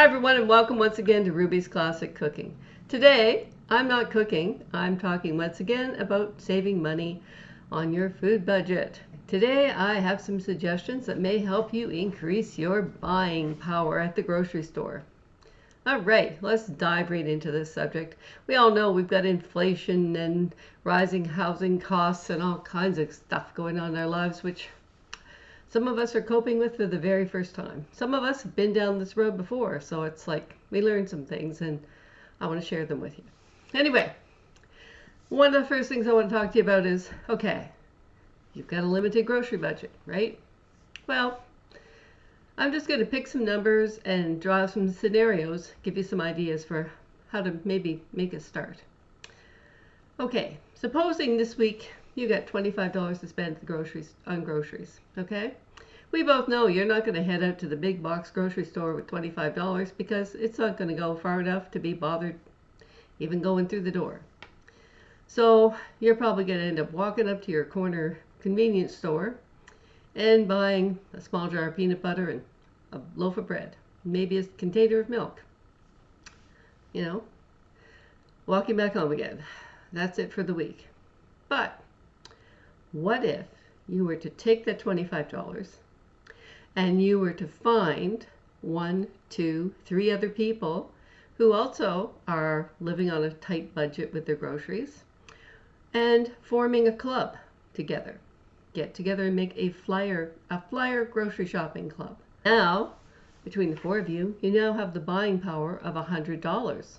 Hi everyone, and welcome once again to Ruby's Classic Cooking. Today, I'm not cooking. I'm talking once again about saving money on your food budget. Today, I have some suggestions that may help you increase your buying power at the grocery store. All right, let's dive right into this subject. We all know we've got inflation and rising housing costs and all kinds of stuff going on in our lives, which some of us are coping with for the very first time. Some of us have been down this road before, so it's like we learned some things and I want to share them with you. Anyway, one of the first things I want to talk to you about is, okay, you've got a limited grocery budget, right? Well, I'm just going to pick some numbers and draw some scenarios, give you some ideas for how to maybe make a start. Okay, supposing this week you got $25 to spend at the on groceries, okay? We both know you're not going to head out to the big box grocery store with $25 because it's not going to go far enough to be bothered even going through the door. So you're probably going to end up walking up to your corner convenience store and buying a small jar of peanut butter and a loaf of bread, maybe a container of milk. You know, walking back home again. That's it for the week. But what if you were to take that $25 and you were to find 1, 2, 3 other people who also are living on a tight budget with their groceries and forming a club together. Get together and make a flyer grocery shopping club. Now, between the 4 of you, you now have the buying power of $100,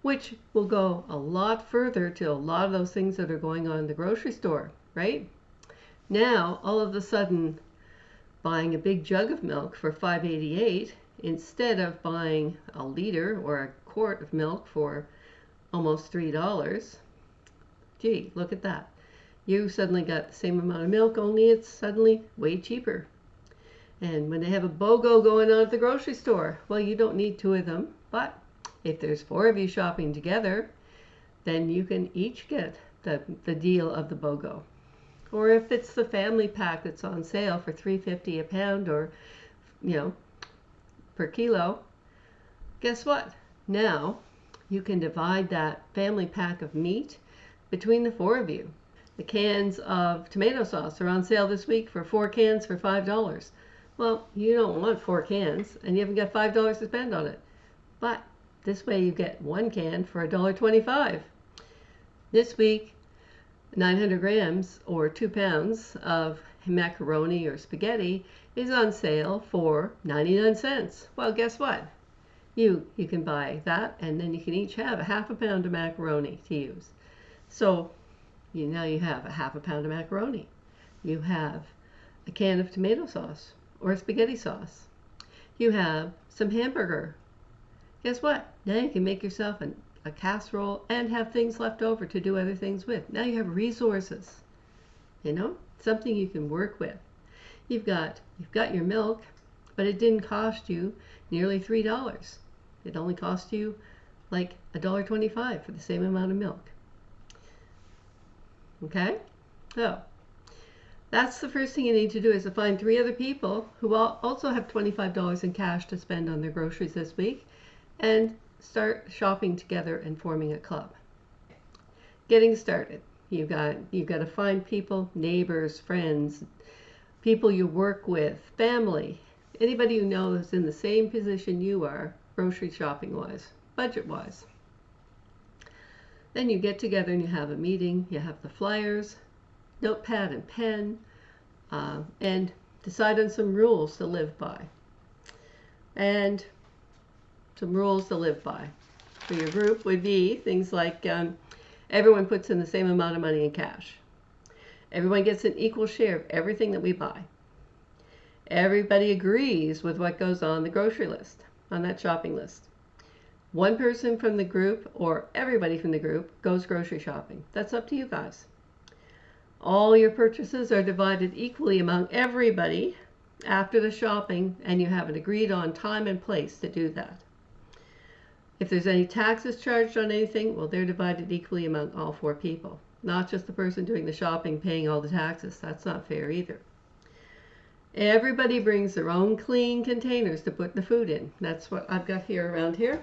which will go a lot further to a lot of those things that are going on in the grocery store, right? Now, all of a sudden, buying a big jug of milk for $5.88 instead of buying a liter or a quart of milk for almost $3. Gee, look at that. You suddenly got the same amount of milk, only it's suddenly way cheaper. And when they have a BOGO going on at the grocery store, well, you don't need 2 of them, but if there's 4 of you shopping together, then you can each get the deal of the BOGO. Or if it's the family pack that's on sale for $3.50 a pound or, per kilo, guess what? Now you can divide that family pack of meat between the 4 of you. The cans of tomato sauce are on sale this week for 4 cans for $5. Well, you don't want 4 cans and you haven't got $5 to spend on it. But this way you get 1 can for $1.25. This week, 900 grams or 2 pounds of macaroni or spaghetti is on sale for 99 cents. Well, guess what? You can buy that and then you can each have a half a pound of macaroni to use. So now you have a half a pound of macaroni. You have a can of tomato sauce or spaghetti sauce. You have some hamburger. Guess what? Now you can make yourself a casserole and have things left over to do other things with. Now you have resources, something you can work with. You've got your milk, but it didn't cost you nearly $3. It only cost you like $1.25 for the same amount of milk. Okay? So that's the first thing you need to do, is to find 3 other people who also have $25 in cash to spend on their groceries this week and start shopping together and forming a club. Getting started. You've got to find people, neighbors, friends, people you work with, family, anybody you know is in the same position you are, grocery shopping wise, budget wise. Then you get together and you have a meeting, you have the flyers, notepad and pen, and decide on some rules to live by. And some rules to live by for your group would be things like everyone puts in the same amount of money in cash. Everyone gets an equal share of everything that we buy. Everybody agrees with what goes on the grocery list, on that shopping list. 1 person from the group or everybody from the group goes grocery shopping. That's up to you guys. All your purchases are divided equally among everybody after the shopping, and you have an agreed on time and place to do that. If there's any taxes charged on anything, well, they're divided equally among all 4 people. Not just the person doing the shopping paying all the taxes. That's not fair either. Everybody brings their own clean containers to put the food in. That's what I've got here around here.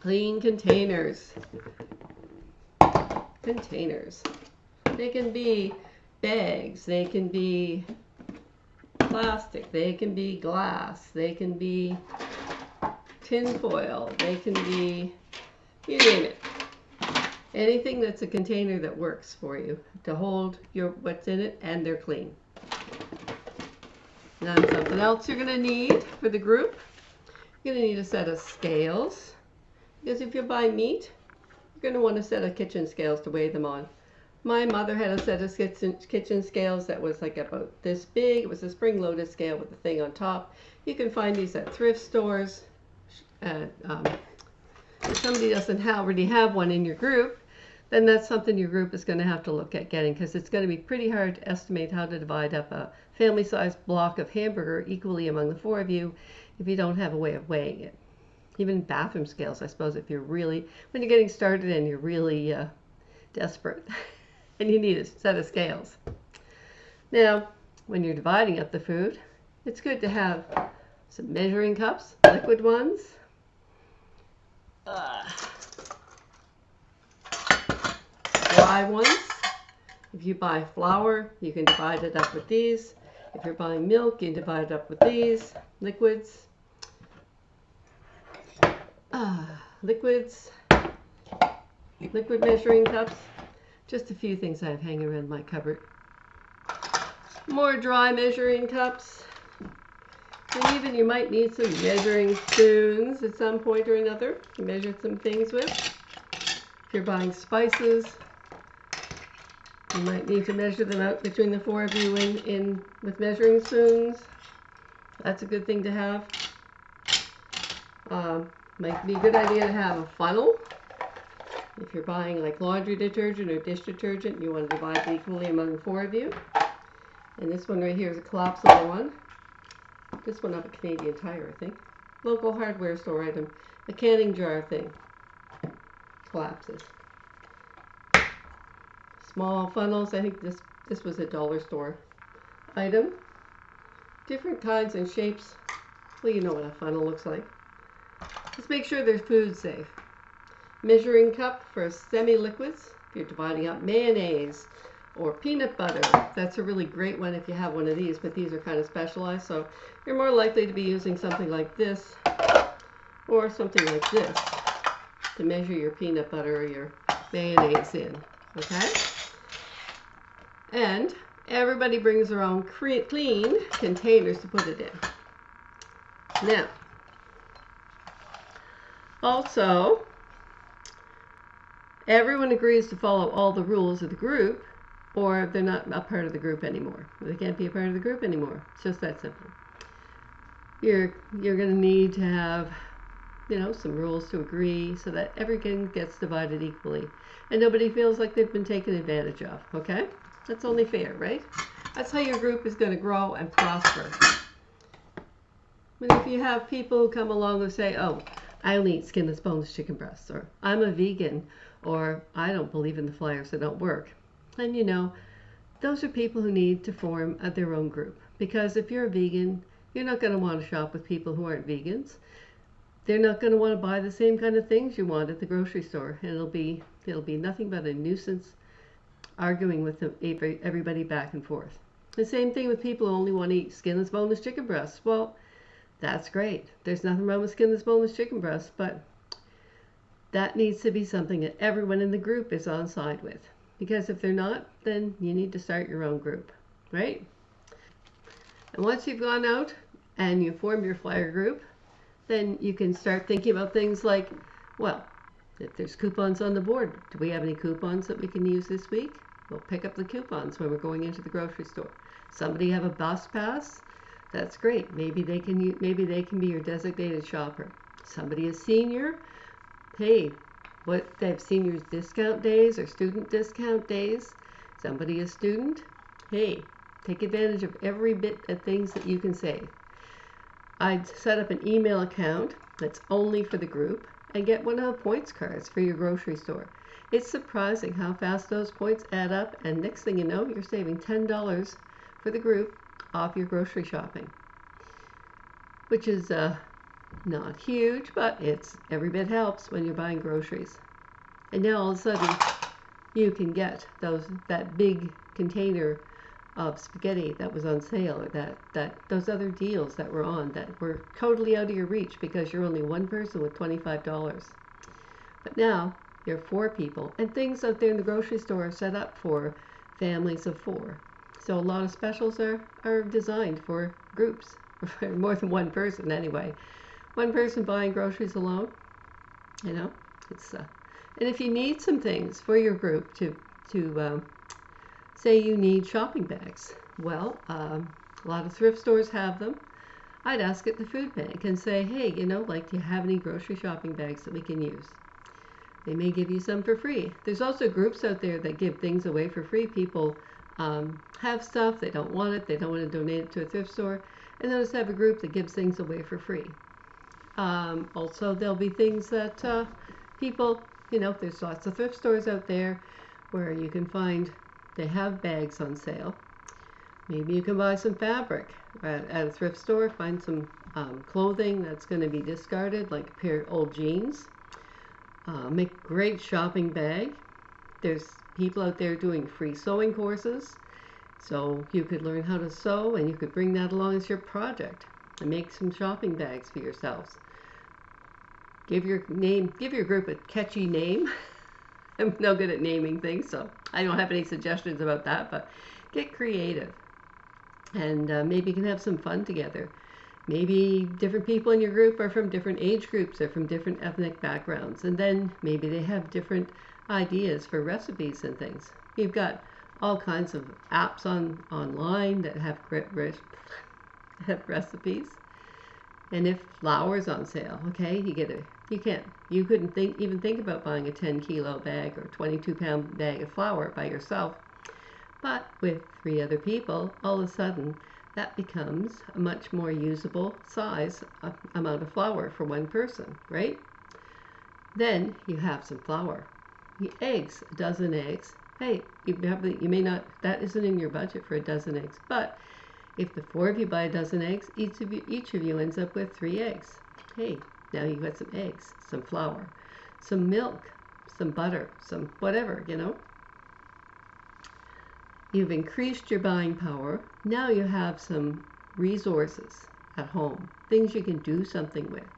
Clean containers. Containers. They can be bags, they can be plastic, they can be glass, they can be tin foil, they can be, you name it. Anything that's a container that works for you to hold your what's in it, and they're clean. Now something else you're going to need for the group. You're going to need a set of scales, because if you're buying meat, you're going to want a set of kitchen scales to weigh them on. My mother had a set of kitchen scales that was like about this big. It was a spring-loaded scale with the thing on top. You can find these at thrift stores. If somebody doesn't already have one in your group, then that's something your group is going to have to look at getting, because it's going to be pretty hard to estimate how to divide up a family-sized block of hamburger equally among the 4 of you if you don't have a way of weighing it. Even bathroom scales, I suppose, if you're really, when you're getting started and you're really desperate and you need a set of scales. Now, when you're dividing up the food, it's good to have some measuring cups, liquid ones. Dry ones. If you buy flour, you can divide it up with these. If you're buying milk, you can divide it up with these. Liquids. Liquid measuring cups. Just a few things I have hanging around my cupboard. More dry measuring cups. And even you might need some measuring spoons at some point or another to measure some things with. If you're buying spices, you might need to measure them out between the 4 of you with measuring spoons. That's a good thing to have. Might be a good idea to have a funnel. If you're buying like laundry detergent or dish detergent, you want to divide it equally among the 4 of you. And this one right here is a collapsible one. This one up at Canadian Tire, I think. Local hardware store item. A canning jar thing. Collapses. Small funnels. I think this was a dollar store item. Different kinds and shapes. Well, you know what a funnel looks like. Just make sure they're food safe. Measuring cup for semi-liquids. If you're dividing up mayonnaise or peanut butter, that's a really great one if you have one of these, but these are kind of specialized, so you're more likely to be using something like this or something like this to measure your peanut butter or your mayonnaise in, okay? And everybody brings their own clean containers to put it in. Now, also, everyone agrees to follow all the rules of the group, or they're not a part of the group anymore. They can't be a part of the group anymore. It's just that simple. You're going to need to have, some rules to agree so that everything gets divided equally and nobody feels like they've been taken advantage of, okay? That's only fair, right? That's how your group is going to grow and prosper. But if you have people who come along and say, oh, I only eat skinless, boneless chicken breasts, or I'm a vegan, or I don't believe in the flyers that don't work. And those are people who need to form their own group. Because if you're a vegan, you're not going to want to shop with people who aren't vegans. They're not going to want to buy the same kind of things you want at the grocery store. And it'll be nothing but a nuisance arguing with everybody back and forth. The same thing with people who only want to eat skinless, boneless chicken breasts. Well, that's great. There's nothing wrong with skinless, boneless chicken breasts, but that needs to be something that everyone in the group is on side with. Because if they're not, then you need to start your own group, right? And once you've gone out and you form your flyer group, then you can start thinking about things like, well, if there's coupons on the board, do we have any coupons that we can use this week? We'll pick up the coupons when we're going into the grocery store. Somebody have a bus pass? That's great. Maybe they can be your designated shopper. Somebody a senior? Hey, they have seniors discount days or student discount days? Somebody a student? Hey, take advantage of every bit of things that you can save. I'd set up an email account that's only for the group and get one of the points cards for your grocery store. It's surprising how fast those points add up, and next thing you know, you're saving $10 for the group off your grocery shopping, which is not huge, but it's every bit helps when you're buying groceries. And now all of a sudden you can get that big container of spaghetti that was on sale, or those other deals that were on that were totally out of your reach because you're only one person with $25. But now you're 4 people, and things out there in the grocery store are set up for families of 4. So a lot of specials are designed for groups, more than one person anyway. One person buying groceries alone, it's and if you need some things for your group to say you need shopping bags, well, a lot of thrift stores have them. I'd ask at the food bank and say, hey, like, do you have any grocery shopping bags that we can use? They may give you some for free. There's also groups out there that give things away for free. People have stuff, they don't want it, they don't want to donate it to a thrift store, and they'll just have a group that gives things away for free. Also, there'll be things that people, there's lots of thrift stores out there where you can find they have bags on sale. Maybe you can buy some fabric at a thrift store, find some clothing that's going to be discarded, like a pair of old jeans. Make a great shopping bag. There's people out there doing free sewing courses, so you could learn how to sew and you could bring that along as your project and make some shopping bags for yourselves. Give your group a catchy name. I'm no good at naming things, so I don't have any suggestions about that, but get creative. And maybe you can have some fun together. Maybe different people in your group are from different age groups or from different ethnic backgrounds, and then maybe they have different ideas for recipes and things. You've got all kinds of apps online that have recipes. And if flour's on sale, okay, you couldn't even think about buying a 10-kilo bag or 22-pound bag of flour by yourself. But with 3 other people, all of a sudden, that becomes a much more usable size amount of flour for one person, right? Then you have some flour. Eggs, a dozen eggs. Hey, you may not, that isn't in your budget for a dozen eggs, but if the 4 of you buy a dozen eggs, each of you ends up with 3 eggs. Hey, now you've got some eggs, some flour, some milk, some butter, some whatever, You've increased your buying power. Now you have some resources at home, things you can do something with.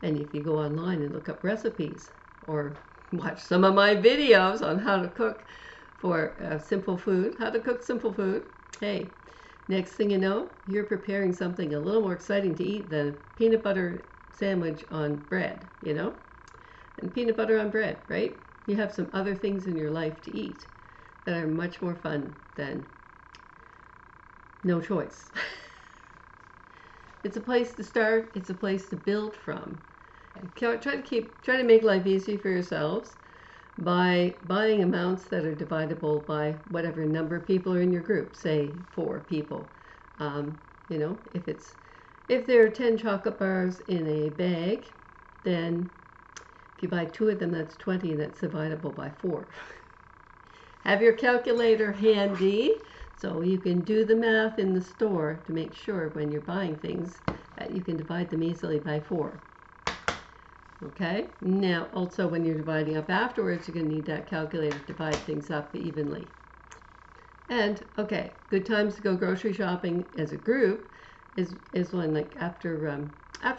And if you go online and look up recipes or watch some of my videos on how to cook for simple food, hey, next thing you know, you're preparing something a little more exciting to eat than peanut butter sandwich on bread, And peanut butter on bread, right? You have some other things in your life to eat that are much more fun than no choice. It's a place to start. It's a place to build from. Try to make life easy for yourselves by buying amounts that are dividable by whatever number of people are in your group. Say 4 people. If there are 10 chocolate bars in a bag, then if you buy 2 of them, that's 20, and that's dividable by 4. Have your calculator handy so you can do the math in the store to make sure when you're buying things that you can divide them easily by 4. Okay? Now, also when you're dividing up afterwards, you're going to need that calculator to divide things up evenly. And, okay, good times to go grocery shopping as a group is when, like, after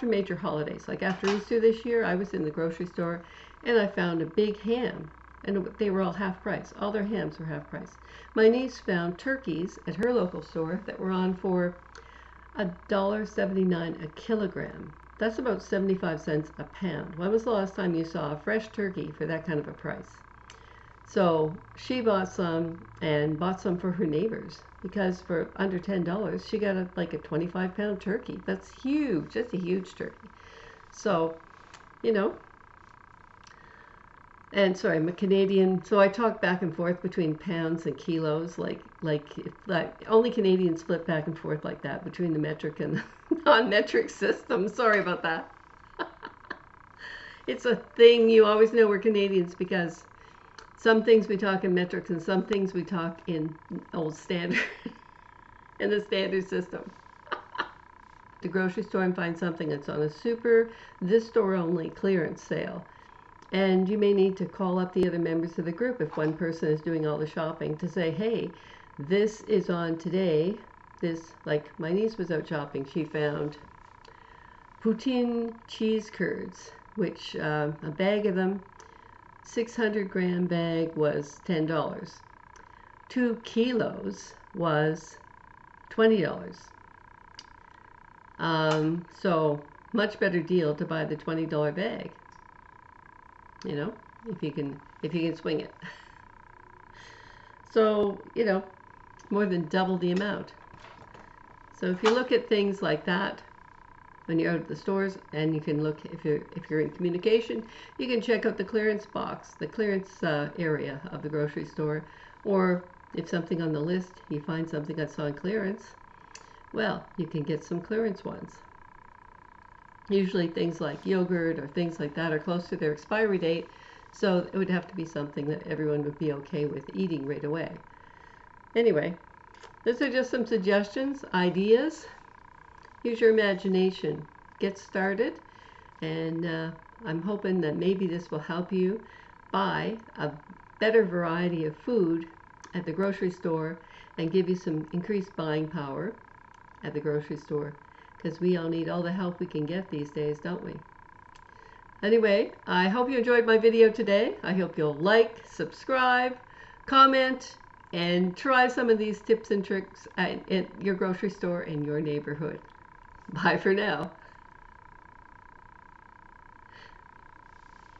major holidays. Like after Easter this year, I was in the grocery store and I found a big ham. And they were all half price. All their hams were half price. My niece found turkeys at her local store that were on for $1.79 a kilogram. That's about 75 cents a pound. When was the last time you saw a fresh turkey for that kind of a price? So she bought some and bought some for her neighbors because for under $10 she got a 25-pound turkey. That's huge. That's a huge turkey. So, and sorry, I'm a Canadian, so I talk back and forth between pounds and kilos, like only Canadians split back and forth like that between the metric and the non-metric system. Sorry about that. It's a thing. You always know we're Canadians because some things we talk in metrics and some things we talk in old standard. in the standard system. The grocery store and find something that's on a super, this store only clearance sale. And you may need to call up the other members of the group if one person is doing all the shopping to say, hey, this is on today. This, like my niece was out shopping, she found poutine cheese curds, which a bag of them, 600-gram bag was $10. 2 kilos was $20. So much better deal to buy the $20 bag. You know, if you can swing it. So, you know, more than double the amount. So if you look at things like that when you're out at the stores, and you can look, if you're in communication, you can check out the clearance box, the clearance area of the grocery store, or if something on the list, you find something that's on clearance, well, you can get some clearance ones. Usually things like yogurt or things like that are close to their expiry date, so it would have to be something that everyone would be okay with eating right away. Anyway, these are just some suggestions, ideas. Use your imagination. Get started, and I'm hoping that maybe this will help you buy a better variety of food at the grocery store and give you some increased buying power at the grocery store, because we all need all the help we can get these days, don't we? Anyway, I hope you enjoyed my video today. I hope you'll like, subscribe, comment, and try some of these tips and tricks at your grocery store in your neighborhood. Bye for now.